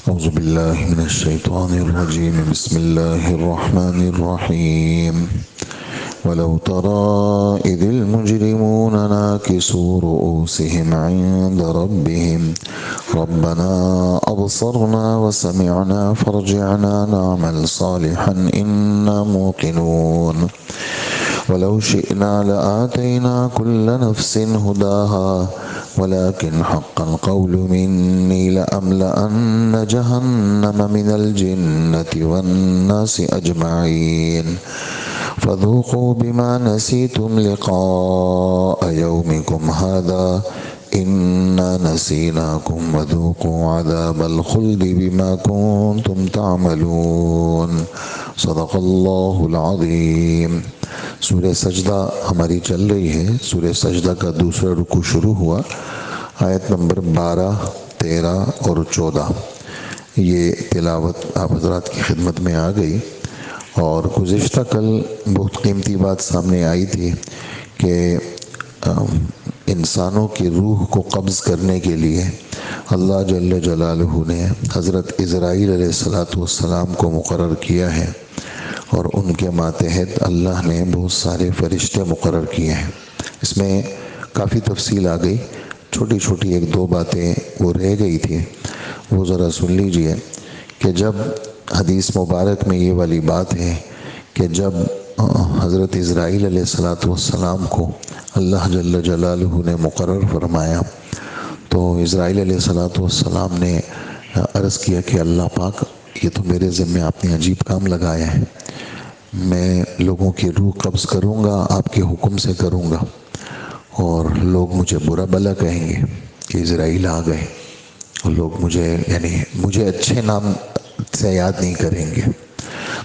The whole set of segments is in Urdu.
أعوذ بالله من الشيطان الرجيم. بسم الله الرحمن الرحيم. ولو ترى إذ المجرمون ناكسوا رؤوسهم عند ربهم ربنا أبصرنا وسمعنا فارجعنا نعمل صالحا إنا موقنون. ولو شئنا لآتينا كل نفس هداها ولكن حق القول مني لأملأن جهنم من الجنة والناس أجمعين فذوقوا بما نسيتم لقاء يومكم هذا إنا نسيناكم وذوقوا عذاب الخلد بما كنتم تعملون. صدق اللہ العظیم. سورہ سجدہ ہماری چل رہی ہے. سورہ سجدہ کا دوسرا رکوع شروع ہوا. آیت نمبر 12، 13 اور 14 یہ تلاوت آپ حضرات کی خدمت میں آ گئی. اور گزشتہ کل بہت قیمتی بات سامنے آئی تھی کہ انسانوں کی روح کو قبض کرنے کے لیے اللہ جل جلالہ نے حضرت اسرائیل علیہ السلام کو مقرر کیا ہے، اور ان کے ماتحت اللہ نے بہت سارے فرشتے مقرر کیے ہیں. اس میں کافی تفصیل آ گئی. چھوٹی چھوٹی ایک دو باتیں وہ رہ گئی تھی، وہ ذرا سن لیجئے کہ جب حدیث مبارک میں یہ والی بات ہے کہ جب حضرت اسرائیل علیہ السلام کو اللہ جل جلالہ نے مقرر فرمایا تو اسرائیل علیہ السلام نے عرض کیا کہ اللہ پاک، یہ تو میرے ذمہ آپ نے عجیب کام لگایا ہے. میں لوگوں کی روح قبض کروں گا، آپ کے حکم سے کروں گا، اور لوگ مجھے برا بھلا کہیں گے کہ اسرائیل آ گئے، اور لوگ مجھے اچھے نام سے یاد نہیں کریں گے.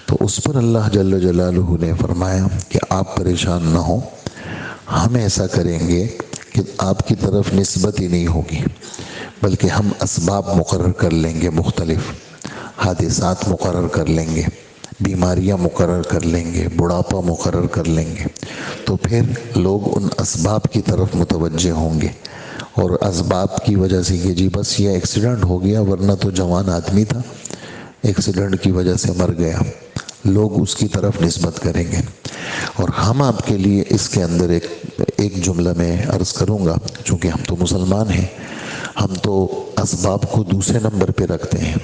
تو اس پر اللہ جل جلالہ نے فرمایا کہ آپ پریشان نہ ہوں، ہم ایسا کریں گے کہ آپ کی طرف نسبت ہی نہیں ہوگی، بلکہ ہم اسباب مقرر کر لیں گے، مختلف حادثات مقرر کر لیں گے، بیماریاں مقرر کر لیں گے، بڑھاپا مقرر کر لیں گے. تو پھر لوگ ان اسباب کی طرف متوجہ ہوں گے، اور اسباب کی وجہ سے کہ جی بس یہ ایکسیڈنٹ ہو گیا، ورنہ تو جوان آدمی تھا، ایکسیڈنٹ کی وجہ سے مر گیا، لوگ اس کی طرف نسبت کریں گے. اور ہم آپ کے لیے اس کے اندر ایک جملہ میں عرض کروں گا. چونکہ ہم تو مسلمان ہیں، ہم تو اسباب کو دوسرے نمبر پہ رکھتے ہیں،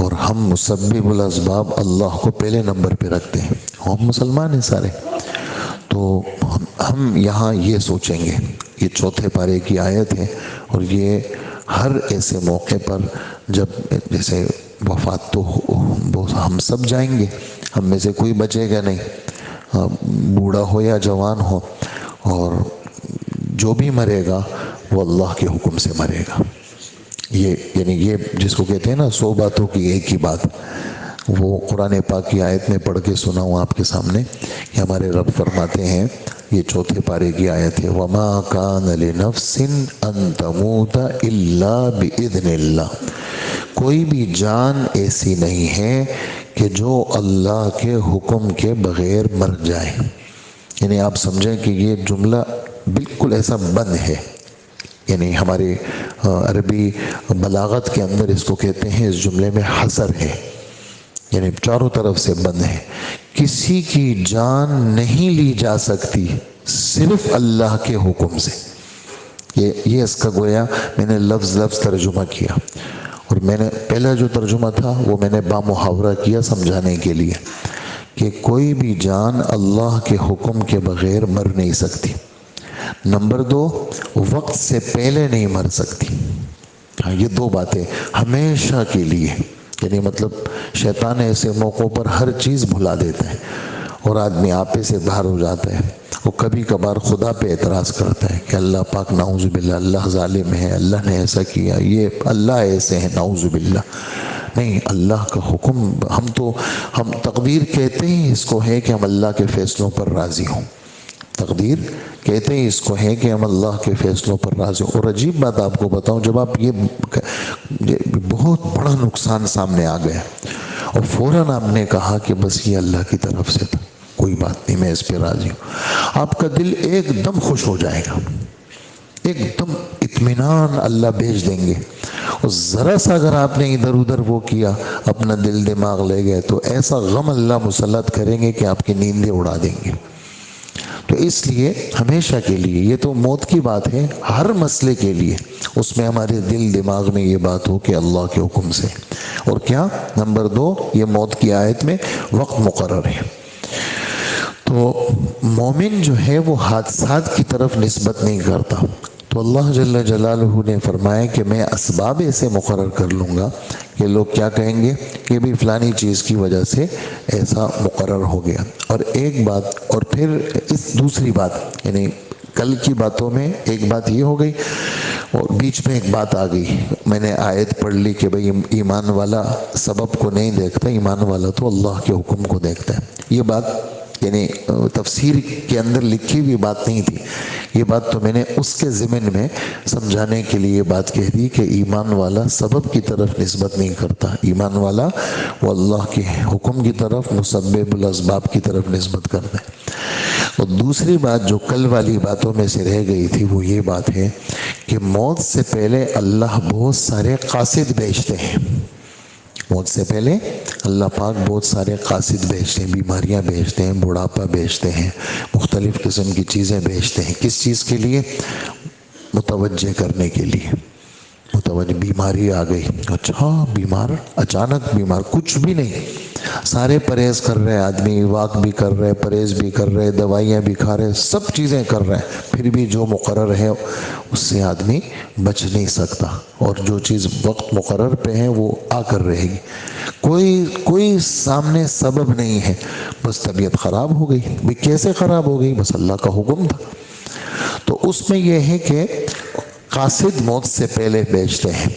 اور ہم مسبب الاسباب اللہ کو پہلے نمبر پہ رکھتے ہیں. ہم مسلمان ہیں سارے. تو ہم یہاں یہ سوچیں گے، یہ چوتھے پارے کی آیت ہے، اور یہ ہر ایسے موقع پر جب جیسے وفات تو ہم سب جائیں گے، ہم میں سے کوئی بچے گا نہیں، بوڑھا ہو یا جوان ہو، اور جو بھی مرے گا وہ اللہ کے حکم سے مرے گا. یہ جس کو کہتے ہیں نا 100 باتوں کی ایک ہی بات، وہ قرآن پاک کی آیت میں پڑھ کے سناؤں آپ کے سامنے کہ ہمارے رب فرماتے ہیں، یہ چوتھے پارے کی آیت ہے، وَمَا كَانَ لِنَفْسٍ أَن تَمُوتَ إِلَّا بِإِذْنِ اللَّهِ. کوئی بھی جان ایسی نہیں ہے کہ جو اللہ کے حکم کے بغیر مر جائے. یعنی آپ سمجھیں کہ یہ جملہ بالکل ایسا بند ہے. یعنی ہمارے عربی بلاغت کے اندر اس کو کہتے ہیں، اس جملے میں حصر ہے، یعنی چاروں طرف سے بند ہے. کسی کی جان نہیں لی جا سکتی صرف اللہ کے حکم سے. یہ اس کا گویا میں نے لفظ ترجمہ کیا، اور میں نے پہلا جو ترجمہ تھا وہ میں نے بامحاورہ کیا سمجھانے کے لیے کہ کوئی بھی جان اللہ کے حکم کے بغیر مر نہیں سکتی. نمبر 2، وقت سے پہلے نہیں مر سکتی. یہ دو باتیں ہمیشہ کے لیے. یعنی مطلب شیطان ایسے موقعوں پر ہر چیز بھلا دیتا ہے، اور آدمی آپے سے باہر ہو جاتا ہے. وہ کبھی کبھار خدا پہ اعتراض کرتا ہے کہ اللہ پاک نعوذ باللہ اللہ ظالم ہے، اللہ نے ایسا کیا، یہ اللہ ایسے ہیں، نعوذ باللہ. نہیں، اللہ کا حکم ہم تقدیر کہتے ہی اس کو ہے کہ ہم اللہ کے فیصلوں پر راضی ہوں. تقدیر کہتے ہی اس کو ہے کہ ہم اللہ کے فیصلوں پر راضی ہوں. اور عجیب بات آپ کو بتاؤں، جب آپ یہ بہت بڑا نقصان سامنے آ گیا اور فوراً آپ نے کہا کہ بس یہ اللہ کی طرف سے تھا، کوئی بات نہیں، میں اس پہ راضی ہوں، آپ کا دل ایک دم خوش ہو جائے گا، ایک دم اطمینان اللہ بھیج دیں گے. اور ذرا سا اگر آپ نے ادھر ادھر وہ کیا، اپنا دل دماغ لے گئے، تو ایسا غم اللہ مسلط کریں گے کہ آپ کی نیندیں اڑا دیں گے. تو اس لیے ہمیشہ کے لیے، یہ تو موت کی بات ہے، ہر مسئلے کے لیے اس میں ہمارے دل دماغ میں یہ بات ہو کہ اللہ کے حکم سے. اور کیا نمبر 2، یہ موت کی آیت میں وقت مقرر ہے. تو مومن جو ہے وہ حادثات کی طرف نسبت نہیں کرتا. تو اللہ جل جلالہ نے فرمایا کہ میں اسباب ایسے مقرر کر لوں گا کہ لوگ کیا کہیں گے کہ بھی فلانی چیز کی وجہ سے ایسا مقرر ہو گیا. اور ایک بات، اور پھر اس دوسری بات، یعنی کل کی باتوں میں ایک بات یہ ہو گئی، اور بیچ میں ایک بات آ گئی. میں نے آیت پڑھ لی کہ بھئی ایمان والا سبب کو نہیں دیکھتا، ایمان والا تو اللہ کے حکم کو دیکھتا ہے. یہ بات یعنی تفسیر کے اندر لکھی ہوئی بات نہیں تھی، یہ بات تو میں نے اس کے ضمن میں سمجھانے کے لیے بات کہہ دی کہ ایمان والا سبب کی طرف نسبت نہیں کرتا، ایمان والا وہ اللہ کے حکم کی طرف، مسبب الاسباب کی طرف نسبت کرتا ہے. اور دوسری بات جو کل والی باتوں میں سے رہ گئی تھی وہ یہ بات ہے کہ موت سے پہلے اللہ بہت سارے قاصد بھیجتے ہیں. موت سے پہلے اللہ پاک بہت سارے قاصد بھیجتے ہیں، بیماریاں بھیجتے ہیں، بڑھاپا بھیجتے ہیں، مختلف قسم کی چیزیں بھیجتے ہیں. کس چیز کے لیے؟ متوجہ کرنے کے لیے. متوجہ، بیماری آ گئی، اچھا بیمار، اچانک بیمار، کچھ بھی نہیں، سارے پرہیز کر رہے آدمی، واک بھی کر رہے، پرہیز بھی کر رہے، دوائیاں بھی کھا رہے، سب چیزیں کر رہے ہیں، پھر بھی جو مقرر ہے اس سے آدمی بچ نہیں سکتا. اور جو چیز وقت مقرر پہ ہے وہ آ کر رہے گی. کوئی سامنے سبب نہیں ہے، بس طبیعت خراب ہو گئی. بھی کیسے خراب ہو گئی؟ بس اللہ کا حکم تھا. تو اس میں یہ ہے کہ قاصد موت سے پہلے بیچتے ہیں.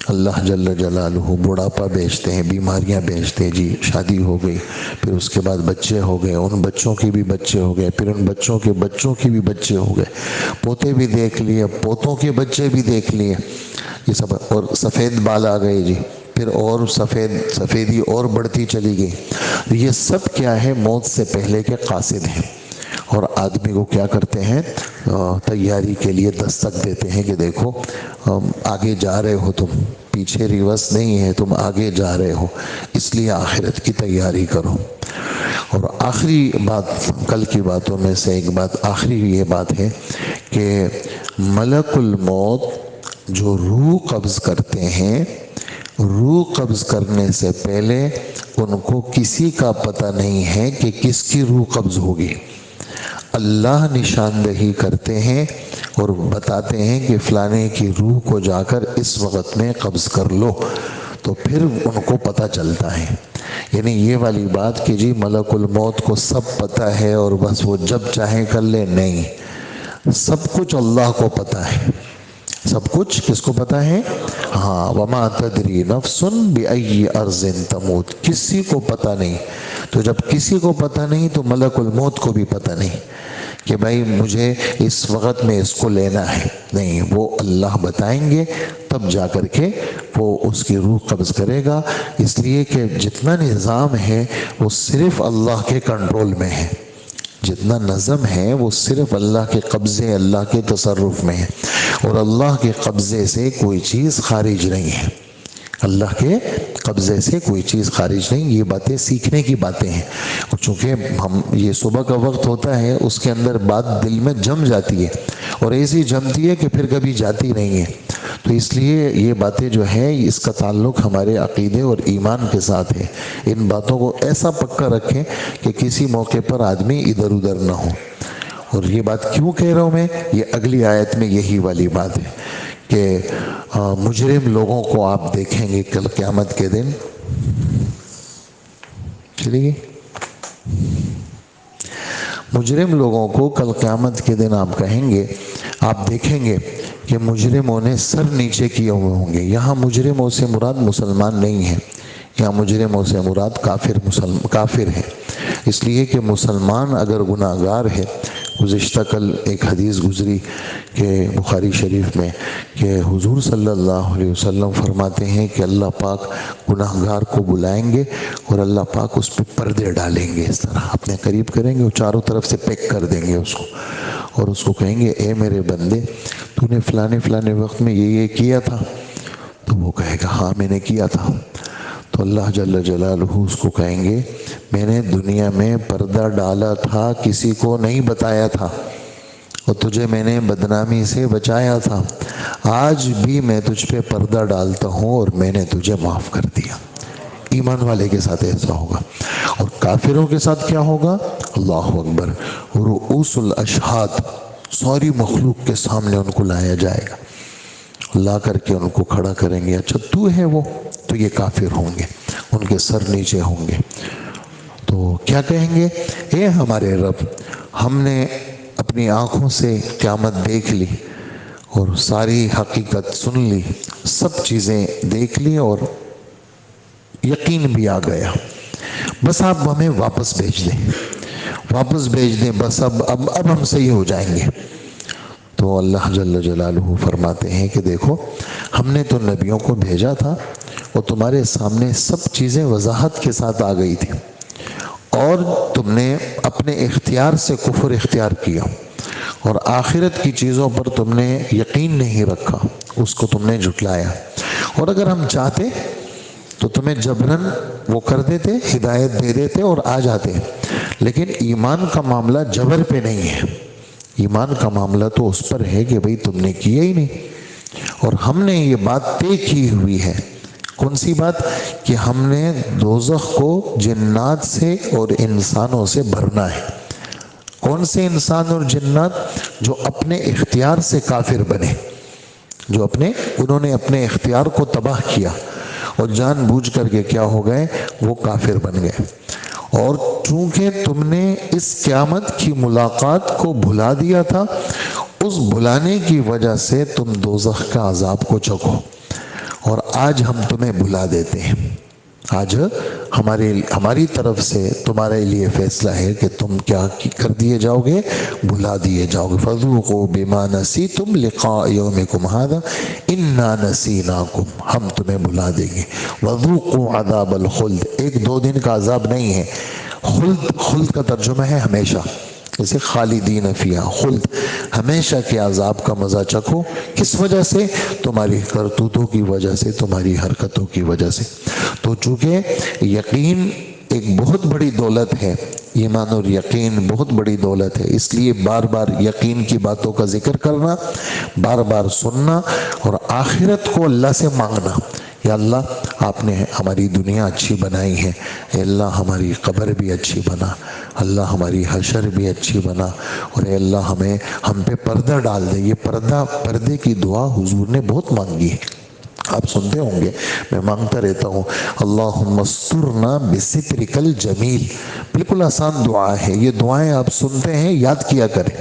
اللہ جل جلالہ بڑھاپا بیچتے ہیں، بیماریاں بیچتے ہیں. جی شادی ہو گئی، پھر اس کے بعد بچے ہو گئے، ان بچوں کی بھی بچے ہو گئے، پھر ان بچوں کے بچوں کی بھی بچے ہو گئے، پوتے بھی دیکھ لیے، پوتوں کے بچے بھی دیکھ لیے، یہ سب. اور سفید بال آ گئے جی، پھر اور سفیدی اور بڑھتی چلی گئی. یہ سب کیا ہے؟ موت سے پہلے کے قاصد ہیں. اور آدمی کو کیا کرتے ہیں؟ تیاری کے لیے دستک دیتے ہیں کہ دیکھو آگے جا رہے ہو تم، پیچھے ریورس نہیں ہے، تم آگے جا رہے ہو، اس لیے آخرت کی تیاری کرو. اور آخری بات، کل کی باتوں میں سے ایک بات آخری یہ بات ہے کہ ملک الموت جو روح قبض کرتے ہیں، روح قبض کرنے سے پہلے ان کو کسی کا پتہ نہیں ہے کہ کس کی روح قبض ہوگی. اللہ نشاندہی کرتے ہیں اور بتاتے ہیں کہ فلانے کی روح کو جا کر اس وقت میں قبض کر لو، تو پھر ان کو پتہ چلتا ہے. یعنی یہ والی بات کہ جی ملک الموت کو سب پتہ ہے اور بس وہ جب چاہیں کر لے، نہیں، سب کچھ اللہ کو پتہ ہے. سب کچھ کس کو پتہ ہے؟ ہاں، وما تدری نفس بأی ارض تموت، کسی کو پتہ نہیں. تو جب کسی کو پتہ نہیں تو ملک الموت کو بھی پتہ نہیں کہ بھائی مجھے اس وقت میں اس کو لینا ہے. نہیں، وہ اللہ بتائیں گے تب جا کر کے وہ اس کی روح قبض کرے گا. اس لیے کہ جتنا نظام ہے وہ صرف اللہ کے کنٹرول میں ہے، جتنا نظم ہے وہ صرف اللہ کے قبضے، اللہ کے تصرف میں ہے. اور اللہ کے قبضے سے کوئی چیز خارج نہیں ہے، اللہ کے قبضے سے کوئی چیز خارج نہیں. یہ باتیں سیکھنے کی باتیں ہیں، اور چونکہ ہم یہ صبح کا وقت ہوتا ہے، اس کے اندر بات دل میں جم جاتی ہے، اور ایسی جمتی ہے کہ پھر کبھی جاتی نہیں ہے. تو اس لیے یہ باتیں جو ہیں اس کا تعلق ہمارے عقیدے اور ایمان کے ساتھ ہے. ان باتوں کو ایسا پکا رکھیں کہ کسی موقع پر آدمی ادھر ادھر نہ ہو. اور یہ بات کیوں کہہ رہا ہوں میں؟ یہ اگلی آیت میں یہی والی بات ہے کہ مجرم لوگوں کو آپ دیکھیں گے کل قیامت کے دن. چلیے، مجرم لوگوں کو کل قیامت کے دن آپ کہیں گے، آپ دیکھیں گے کہ مجرموں نے سر نیچے کیے ہوئے ہوں گے. یہاں مجرموں سے مراد مسلمان نہیں ہے، یہاں مجرموں سے مراد کافر ہے. اس لیے کہ مسلمان اگر گناہ گار ہے، گزشتہ کل ایک حدیث گزری کہ بخاری شریف میں کہ حضور صلی اللہ علیہ وسلم فرماتے ہیں کہ اللہ پاک گناہ گار کو بلائیں گے اور اللہ پاک اس پہ پردے ڈالیں گے، اس طرح اپنے قریب کریں گے اور چاروں طرف سے پیک کر دیں گے اس کو. اور اس کو کہیں گے اے میرے بندے تو نے فلانے فلانے وقت میں یہ کیا تھا، تو وہ کہے گا ہاں میں نے کیا تھا. تو اللہ جل جلالہ اس کو کہیں گے میں نے دنیا میں پردہ ڈالا تھا، کسی کو نہیں بتایا تھا، اور تجھے میں نے بدنامی سے بچایا تھا، آج بھی میں تجھ پہ پردہ ڈالتا ہوں اور میں نے تجھے معاف کر دیا. ایمان والے کے ساتھ ایسا ہوگا. اور کافروں کے ساتھ کیا ہوگا؟ اللہ اکبر. رؤوس الاشہاد، ساری مخلوق کے سامنے ان کو لایا جائے گا، لا کر کے ان کو کھڑا کریں گے. اچھا تو ہے وہ؟ تو یہ کافر ہوں گے، ان کے سر نیچے ہوں گے. تو کیا کہیں گے؟ اے ہمارے رب، ہم نے اپنی آنکھوں سے قیامت دیکھ لی اور ساری حقیقت سن لی، سب چیزیں دیکھ لی اور یقین بھی آ گیا، بس آپ ہمیں واپس بھیج دیں، واپس بھیج دیں، بس اب ہم صحیح ہو جائیں گے. تو اللہ جل جلالہ فرماتے ہیں کہ دیکھو ہم نے تو نبیوں کو بھیجا تھا اور تمہارے سامنے سب چیزیں وضاحت کے ساتھ آ گئی تھی، اور تم نے اپنے اختیار سے کفر اختیار کیا اور آخرت کی چیزوں پر تم نے یقین نہیں رکھا، اس کو تم نے جھٹلایا. اور اگر ہم چاہتے تو تمہیں جبراً وہ کر دیتے، ہدایت دے دیتے اور آ جاتے، لیکن ایمان کا معاملہ جبر پہ نہیں ہے. ایمان کا معاملہ تو اس پر ہے کہ بھئی تم نے کیا ہی نہیں. اور ہم نے یہ بات طے کی ہوئی ہے. کون سی بات؟ کہ ہم نے دوزخ کو جنات سے اور انسانوں سے بھرنا ہے. کون سے انسان اور جنات؟ جو اپنے اختیار سے کافر بنے، جو انہوں نے اپنے اختیار کو تباہ کیا اور جان بوجھ کر کے کیا ہو گئے؟ وہ کافر بن گئے. اور چونکہ تم نے اس قیامت کی ملاقات کو بھلا دیا تھا، اس بھلانے کی وجہ سے تم دوزخ کا عذاب کو چکھو، اور آج ہم تمہیں بھلا دیتے ہیں. آج ہماری طرف سے تمہارے لیے فیصلہ ہے کہ تم کیا کر دیے جاؤ گے؟ بھلا دیے جاؤ گے. فَذُوقُوا بِمَا نَسِيتُمْ لِقَاءَ يَوْمِكُمْ هَذَا إِنَّا نَسِينَاكُمْ، ہم تمہیں بھلا دیں گے. وَذُوقُوا عَذَابَ الْخُلْدِ، ایک دو دن کا عذاب نہیں ہے. خلد کا ترجمہ ہے ہمیشہ، جیسے خالدین فیہا، خلد، ہمیشہ کے عذاب کا مزہ چکھو. کس وجہ سے؟ تمہاری کرتوتوں کی وجہ سے، تمہاری حرکتوں کی وجہ سے. تو چونکہ یقین ایک بہت بڑی دولت ہے، ایمان اور یقین بہت بڑی دولت ہے، اس لیے بار بار یقین کی باتوں کا ذکر کرنا، بار بار سننا، اور آخرت کو اللہ سے مانگنا. یا اللہ آپ نے ہماری دنیا اچھی بنائی ہے، اے اللہ ہماری قبر بھی اچھی بنا، اللہ ہماری حشر بھی اچھی بنا، اور اے اللہ ہم پہ پردہ ڈال دے. یہ پردے کی دعا حضور نے بہت مانگی ہے، آپ سنتے ہوں گے، میں مانگتا رہتا ہوں اللہم استرنا بسترک الجمیل. بالکل آسان دعا ہے. یہ دعائیں آپ سنتے ہیں، یاد کیا کریں.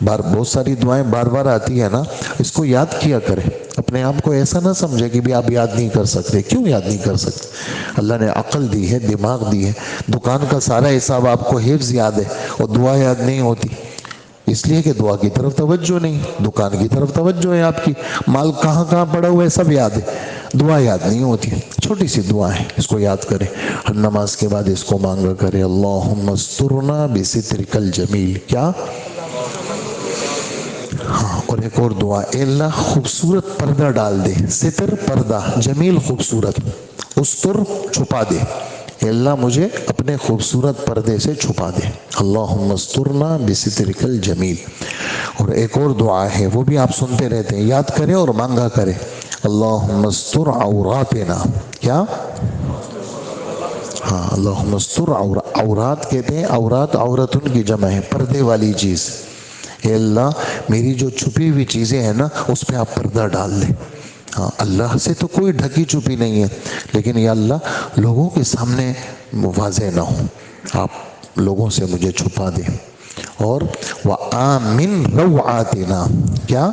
بہت ساری دعائیں بار بار آتی ہے نا، اس کو یاد کیا کریں. اپنے آپ کو ایسا نہ سمجھے کہ بھی آپ یاد نہیں کر سکتے. کیوں یاد نہیں کر سکتے؟ اللہ نے عقل دی ہے، دماغ دی ہے. دکان کا سارا حساب آپ کو حفظ یاد ہے اور دعا یاد نہیں ہوتی، اس لیے کہ دعا کی طرف توجہ نہیں، دکان کی طرف توجہ ہے آپ کی. مال کہاں کہاں پڑا ہوا ہے سب یاد ہے، دعا یاد نہیں ہوتی. چھوٹی سی دعا ہے، اس کو یاد کریں. ہر نماز کے بعد اس کو مانگا کریں اللہم استرنا بسترک الجمیل. کیا؟ ہاں. اور ایک اور دعا، اے اللہ خوبصورت پردہ ڈال دے. ستر پردہ، جمیل خوبصورت، استر چھپا دے. اے اللہ مجھے اپنے خوبصورت پردے سے چھپا دے. اللہم استرنا بسترک الجمیل. اور ایک اور دعا ہے، وہ بھی آپ سنتے رہتے ہیں، یاد کریں اور مانگا کریں. اللہم استر عوراتنا. کیا؟ ہاں. اللہم استر عورات کہتے ہیں، عورتن کی جمع ہے، پردے والی چیز. اے اللہ میری جو چھپی ہوئی چیزیں ہیں نا، اس پہ آپ پردہ ڈال دیں. ہاں. اللہ سے تو کوئی ڈھکی چھپی نہیں ہے، لیکن یا اللہ لوگوں کے سامنے واضح نہ ہوں، آپ لوگوں سے مجھے چھپا دیں. اور وَآمِن رَوْعَاتِنَا. کیا؟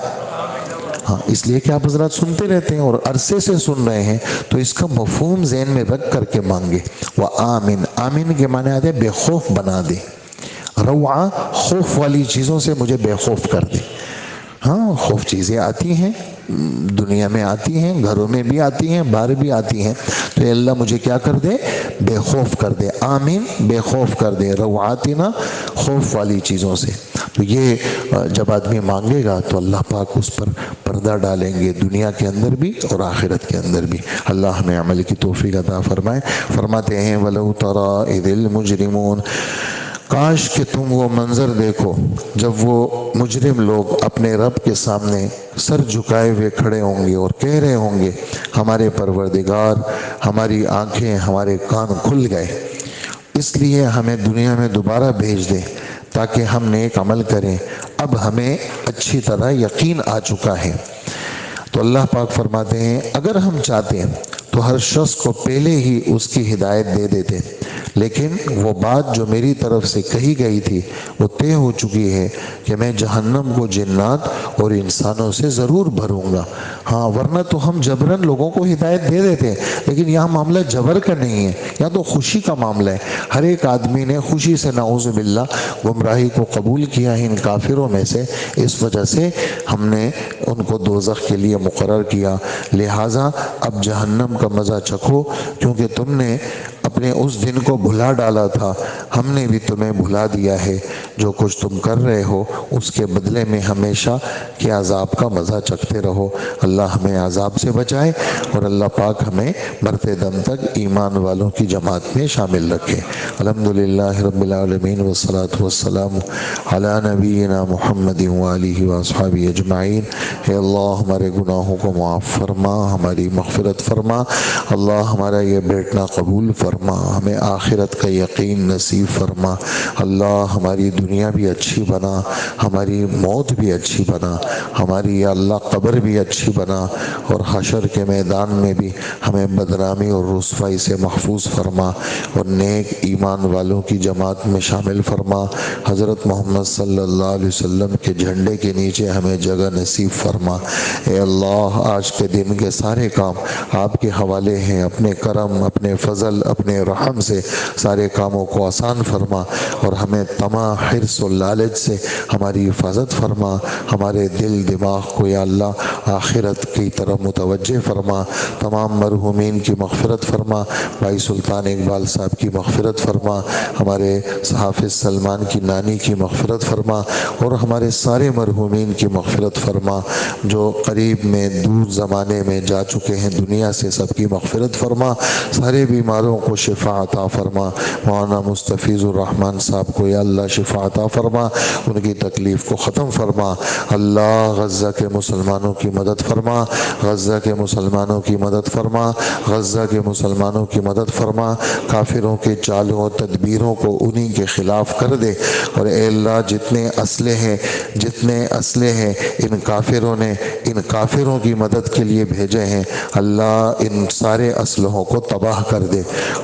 ہاں. اس لیے کہ آپ حضرات سنتے رہتے ہیں اور عرصے سے سن رہے ہیں، تو اس کا مفہوم ذہن میں رکھ کر کے مانگے. وَآمِن، آمین کے معنی آتے ہیں بے خوف بنا دے. روعہ، خوف والی چیزوں سے مجھے بے خوف کر دے. ہاں. خوف چیزیں آتی ہیں، دنیا میں آتی ہیں، گھروں میں بھی آتی ہیں، باہر بھی آتی ہیں، تو اے اللہ مجھے کیا کر دے؟ بے خوف کر دے. آمین، بے خوف کر دے. روعاتنا، خوف والی چیزوں سے. تو یہ جب آدمی مانگے گا تو اللہ پاک اس پر پردہ ڈالیں گے، دنیا کے اندر بھی اور آخرت کے اندر بھی۔ اللہ ہمیں عمل کی توفیق عطا فرمائے۔ فرماتے ہیں وَلَوْ تَرَىٰ إِذِ الْمُجْرِمُونَ، کاش کہ تم وہ منظر دیکھو جب وہ مجرم لوگ اپنے رب کے سامنے سر جھکائے ہوئے کھڑے ہوں گے اور کہہ رہے ہوں گے ہمارے پروردگار، ہماری آنکھیں ہمارے کان کھل گئے، اس لیے ہمیں دنیا میں دوبارہ بھیج دے تاکہ ہم نیک عمل کریں، اب ہمیں اچھی طرح یقین آ چکا ہے۔ تو اللہ پاک فرماتے ہیں اگر ہم چاہتے ہیں تو ہر شخص کو پہلے ہی اس کی ہدایت دے دیتے، لیکن وہ بات جو میری طرف سے کہی گئی تھی وہ طے ہو چکی ہے کہ میں جہنم کو جنات اور انسانوں سے ضرور بھروں گا۔ ہاں ورنہ تو ہم جبراً لوگوں کو ہدایت دے دیتے ہیں، لیکن یہاں معاملہ جبر کا نہیں ہے، یہاں تو خوشی کا معاملہ ہے۔ ہر ایک آدمی نے خوشی سے نعوذ باللہ گمراہی کو قبول کیا ہے ان کافروں میں سے، اس وجہ سے ہم نے ان کو دوزخ کے لیے مقرر کیا، لہٰذا اب جہنم کا مزہ چکھو، کیونکہ تم نے اپنے اس دن کو بھلا ڈالا تھا، ہم نے بھی تمہیں بھلا دیا ہے۔ جو کچھ تم کر رہے ہو اس کے بدلے میں ہمیشہ کے عذاب کا مزہ چکھتے رہو۔ اللہ ہمیں عذاب سے بچائے اور اللہ پاک ہمیں مرتے دم تک ایمان والوں کی جماعت میں شامل رکھے۔ الحمدللہ رب العالمین والصلاة والسلام علی نبینا محمد وآلہ واصحابہ اجمعین۔ اے اللہ ہمارے گناہوں کو معاف فرما، ہماری مغفرت فرما، اللہ ہمارا یہ بیٹھنا قبول فرما، ہمیں آخرت کا یقین نصیب فرما، اللہ ہماری دنیا بھی اچھی بنا، ہماری موت بھی اچھی بنا، ہماری یا اللہ قبر بھی اچھی بنا، اور حشر کے میدان میں بھی ہمیں بدنامی اور رسوائی سے محفوظ فرما اور نیک ایمان والوں کی جماعت میں شامل فرما۔ حضرت محمد صلی اللہ علیہ وسلم کے جھنڈے کے نیچے ہمیں جگہ نصیب فرما۔ اے اللہ آج کے دن کے سارے کام آپ کے حوالے ہیں، اپنے کرم، اپنے فضل، اپنے رحم سے سارے کاموں کو آسان فرما اور ہمیں طمع، حرص و لالچ سے ہماری حفاظت فرما، ہمارے دل دماغ کو یا اللہ آخرت کی طرف متوجہ فرما، تمام مرحومین کی مغفرت فرما، بھائی سلطان اقبال صاحب کی مغفرت فرما، ہمارے حافظ سلمان کی نانی کی مغفرت فرما اور ہمارے سارے مرحومین کی مغفرت فرما، جو قریب میں دور زمانے میں جا چکے ہیں دنیا سے، سب کی مغفرت فرما، سارے بیماروں کو شفا عطا فرما، مولانا مستفیض الرحمن صاحب کو یا اللہ شفا عطا فرما، ان کی تکلیف کو ختم فرما، اللہ غزہ کے مسلمانوں کی مدد فرما، غزہ کے مسلمانوں کی مدد فرما، غزہ کے مسلمانوں کی مدد فرما، کافروں کے چالوں و تدبیروں کو انہی کے خلاف کر دے، اور اے اللہ جتنے اسلحے ہیں ان کافروں نے ان کافروں کی مدد کے لیے بھیجے ہیں، اللہ ان سارے اسلحوں کو تباہ کر دے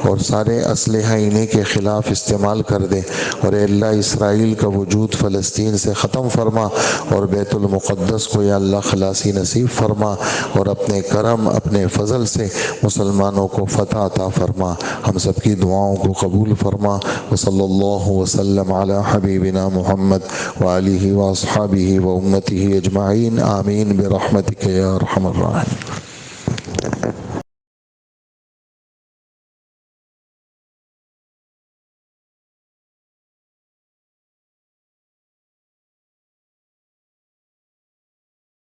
اور سارے اسلحہ انہی کے خلاف استعمال کر دے، اور اے اللہ اسرائیل کا وجود فلسطین سے ختم فرما اور بیت المقدس کو یا اللہ خلاصی نصیب فرما، اور اپنے کرم اپنے فضل سے مسلمانوں کو فتح عطا فرما، ہم سب کی دعاؤں کو قبول فرما، وصلی اللہ وسلم علی حبیبنا محمد وآلہ واصحابہ و امتہ اجمعین، آمین برحمتک یا ارحم الراحمین۔